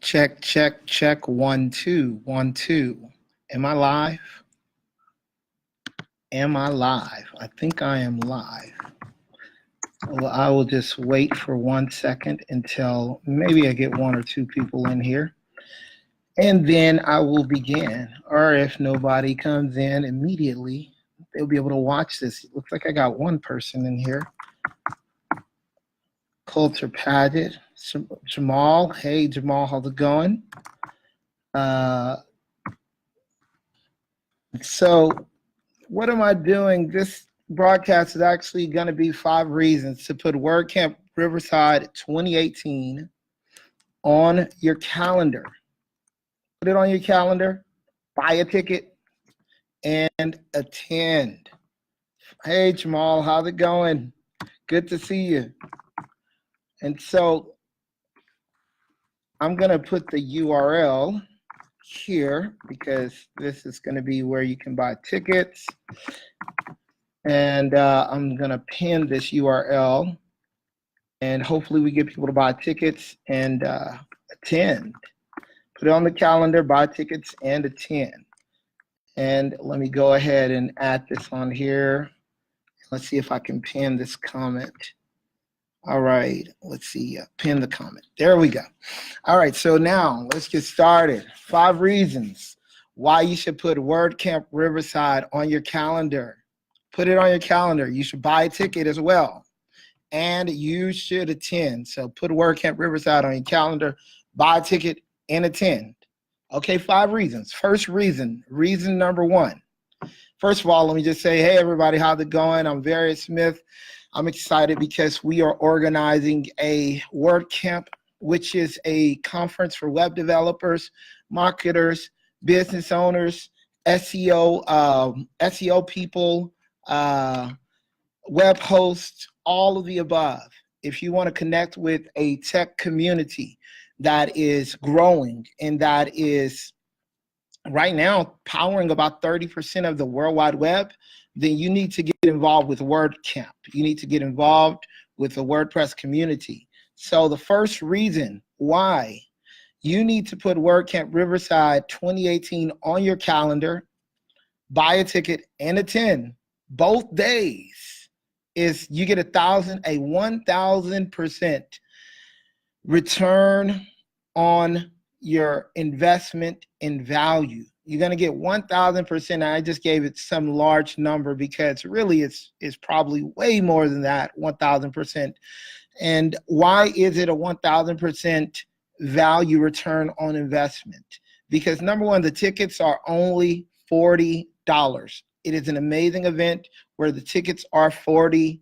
Check, check, check. 1, 2, 1, 2. Am I live? Am I live? I think I am live. Well, I will just wait for 1 second until maybe I get 1 or 2 people in here. And then I will begin. Or if nobody comes in immediately, they'll be able to watch this. It looks like I got 1 person in here. Coulter Paget, Jamal. Hey, Jamal, how's it going? So what am I doing? This broadcast is actually going to be 5 reasons to put WordCamp Riverside 2018 on your calendar. Put it on your calendar, buy a ticket, and attend. Hey, Jamal, how's it going? Good to see you. And so I'm going to put the URL here because this is going to be where you can buy tickets. And I'm going to pin this URL, and hopefully we get people to buy tickets and attend. Put it on the calendar, buy tickets, and attend. And let me go ahead and add this on here. Let's see if I can pin this comment. All right, let's see, pin the comment. There we go. All right, so now let's get started. 5 reasons why you should put WordCamp Riverside on your calendar. Put it on your calendar. You should buy a ticket as well. And you should attend. So put WordCamp Riverside on your calendar, buy a ticket, and attend. Okay, 5 reasons. First reason number 1. First of all, let me just say, hey, everybody, how's it going? I'm Various Smith. I'm excited because we are organizing a WordCamp, which is a conference for web developers, marketers, business owners, SEO people, web hosts, all of the above. If you want to connect with a tech community that is growing and that is right now powering about 30% of the World Wide Web, then you need to get involved with WordCamp. You need to get involved with the WordPress community. So the first reason why you need to put WordCamp Riverside 2018 on your calendar, buy a ticket, and attend both days is you get a 1,000% return on your investment in value. You're going to get 1,000%. I just gave it some large number because really it's probably way more than that, 1,000%. And why is it a 1,000% value return on investment? Because number 1, the tickets are only $40. It is an amazing event where the tickets are $40.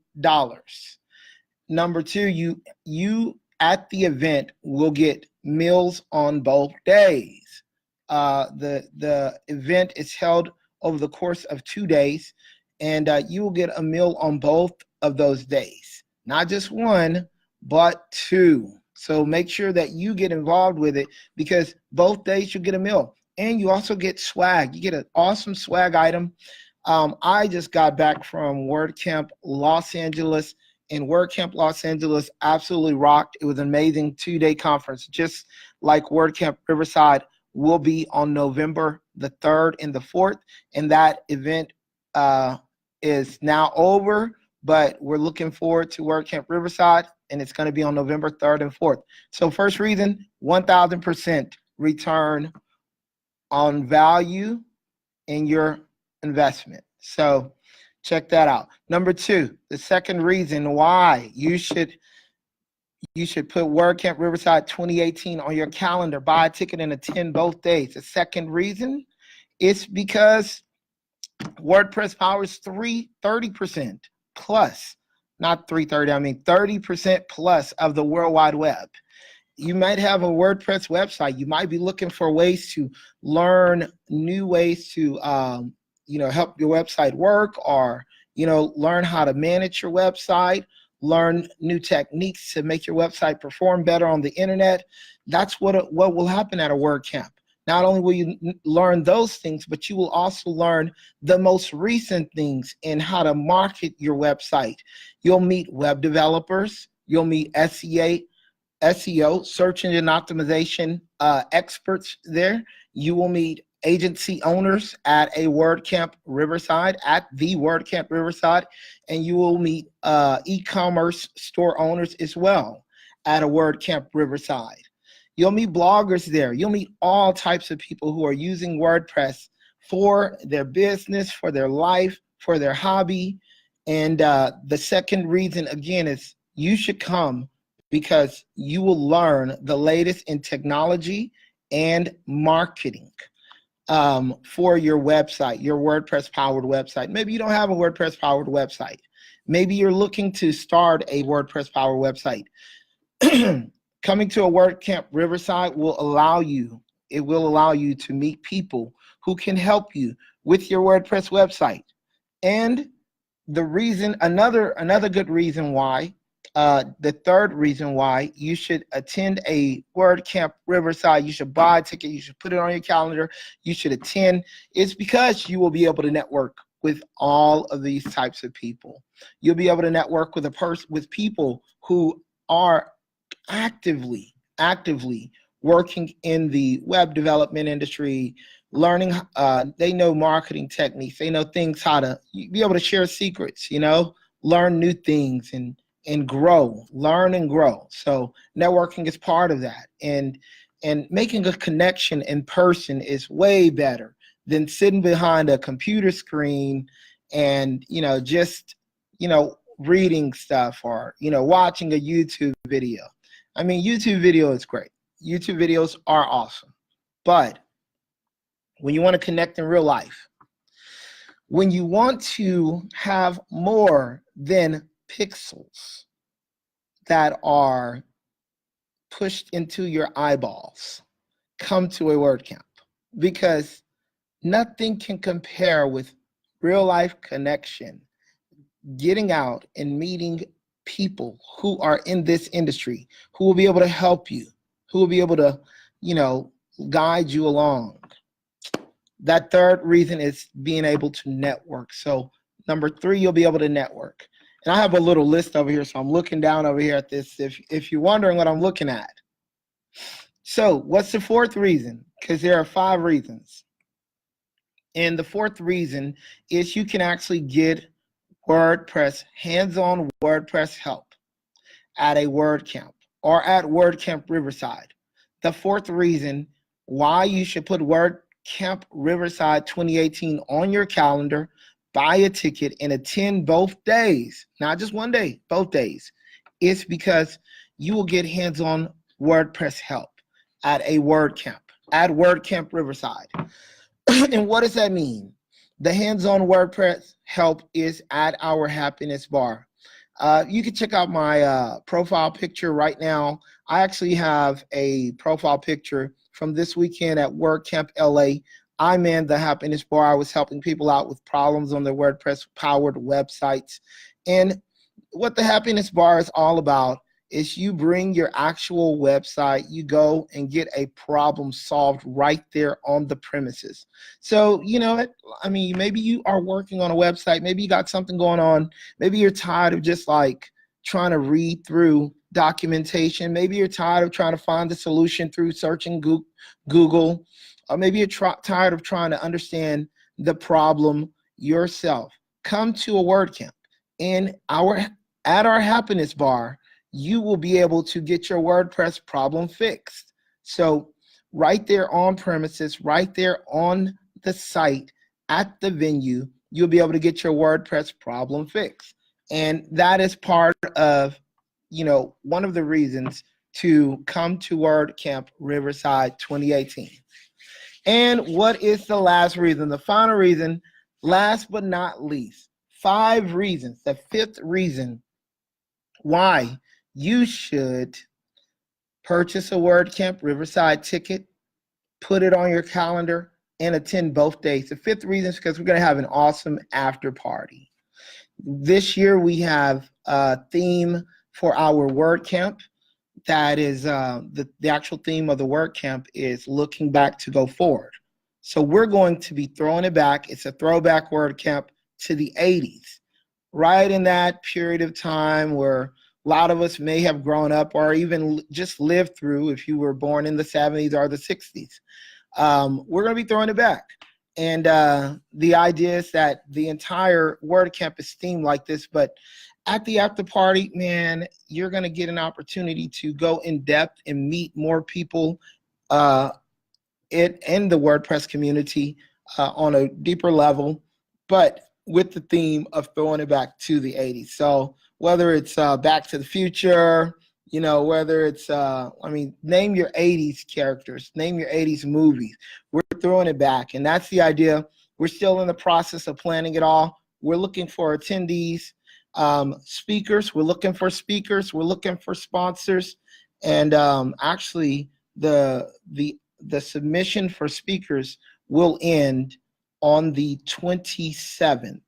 Number 2, you at the event will get meals on both days. The event is held over the course of 2 days, and you will get a meal on both of those days. Not just 1, but 2. So make sure that you get involved with it because both days you get a meal. And you also get swag. You get an awesome swag item. I just got back from WordCamp Los Angeles, and WordCamp Los Angeles absolutely rocked. It was an amazing 2-day conference, just like WordCamp Riverside will be on November the 3rd and the 4th. And that event is now over, but we're looking forward to WordCamp Riverside, and it's going to be on November 3rd and 4th. So first reason, 1,000% return on value in your investment. So check that out. Number 2, the second reason why you should put WordCamp Riverside 2018 on your calendar, buy a ticket and attend both days. The second reason is because WordPress powers 30% plus, not 330, I mean 30% plus of the World Wide Web. You might have a WordPress website. You might be looking for ways to learn new ways to help your website work, or learn how to manage your website, learn new techniques to make your website perform better on the internet. That's what will happen at a WordCamp. Not only will you learn those things, but you will also learn the most recent things in how to market your website. You'll meet web developers, you'll meet SEO, search engine optimization experts there. You will meet agency owners at a WordCamp Riverside, at the WordCamp Riverside, and you will meet e-commerce store owners as well at a WordCamp Riverside. You'll meet bloggers there. You'll meet all types of people who are using WordPress for their business, for their life, for their hobby. And the second reason, again, is you should come because you will learn the latest in technology and marketing for your website, your WordPress-powered website. Maybe you don't have a WordPress-powered website. Maybe you're looking to start a WordPress-powered website. Coming to a WordCamp Riverside will allow you, it will allow you to meet people who can help you with your WordPress website. And the reason, another good reason why, the third reason why you should attend a WordCamp Riverside, you should buy a ticket, you should put it on your calendar, you should attend, is because you will be able to network with all of these types of people. You'll be able to network with with people who are actively working in the web development industry, learning, they know marketing techniques, they know things, how to be able to share secrets, learn new things and grow, learn and grow. So networking is part of that. And making a connection in person is way better than sitting behind a computer screen and, just, reading stuff or, watching a YouTube video. I mean, YouTube video is great. YouTube videos are awesome. But when you want to connect in real life, when you want to have more than pixels that are pushed into your eyeballs, come to a WordCamp, because nothing can compare with real life connection, getting out and meeting people who are in this industry, who will be able to help you, who will be able to, guide you along. That third reason is being able to network. So number 3, you'll be able to network. And I have a little list over here, so I'm looking down over here at this if you're wondering what I'm looking at. So what's the fourth reason? Because there are 5 reasons. And the fourth reason is you can actually get WordPress, hands-on WordPress help at a WordCamp or at WordCamp Riverside. The fourth reason why you should put WordCamp Riverside 2018 on your calendar, buy a ticket, and attend both days, not just one day, both days, is because you will get hands-on WordPress help at a WordCamp, at WordCamp Riverside. And what does that mean? The hands-on WordPress help is at our happiness bar. You can check out my profile picture right now. I actually have a profile picture from this weekend at WordCamp LA. I'm in the happiness bar. I was helping people out with problems on their WordPress-powered websites. And what the happiness bar is all about is you bring your actual website, you go and get a problem solved right there on the premises. So, I mean, maybe you are working on a website, maybe you got something going on, maybe you're tired of just like trying to read through documentation, maybe you're tired of trying to find the solution through searching Google, or maybe you're tired of trying to understand the problem yourself. Come to a WordCamp. At our happiness bar, you will be able to get your WordPress problem fixed. So right there on premises, right there on the site, at the venue, you'll be able to get your WordPress problem fixed. And that is part of, one of the reasons to come to WordCamp Riverside 2018. And what is the last reason? The final reason, last but not least, 5 reasons, the 5th reason why you should purchase a WordCamp Riverside ticket, put it on your calendar, and attend both days. The 5th reason is because we're going to have an awesome after party. This year we have a theme for our WordCamp. That is the actual theme of the WordCamp is looking back to go forward. So we're going to be throwing it back. It's a throwback WordCamp to the 80s, right in that period of time where a lot of us may have grown up or even just lived through if you were born in the 70s or the 60s. We're going to be throwing it back. And the idea is that the entire WordCamp is themed like this, but at the after party, man, you're going to get an opportunity to go in depth and meet more people in the WordPress community on a deeper level, but with the theme of throwing it back to the 80s. So whether it's Back to the Future, you know, whether it's, name your 80s characters, name your 80s movies. We're throwing it back, and that's the idea. We're still in the process of planning it all. We're looking for attendees, speakers. We're looking for speakers. We're looking for sponsors, and actually, the submission for speakers will end on the 27th.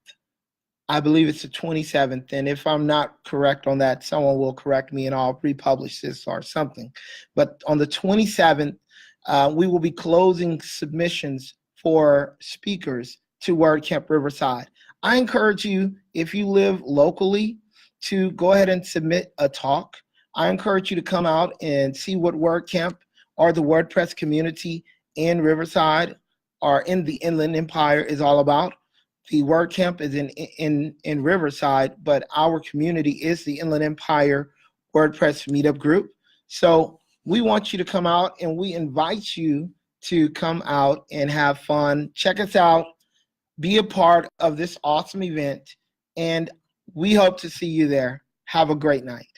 I believe it's the 27th, and if I'm not correct on that, someone will correct me and I'll republish this or something. But on the 27th, we will be closing submissions for speakers to WordCamp Riverside. I encourage you, if you live locally, to go ahead and submit a talk. I encourage you to come out and see what WordCamp or the WordPress community in Riverside or in the Inland Empire is all about. The WordCamp is in Riverside, but our community is the Inland Empire WordPress meetup group. So we want you to come out, and we invite you to come out and have fun. Check us out. Be a part of this awesome event, and we hope to see you there. Have a great night.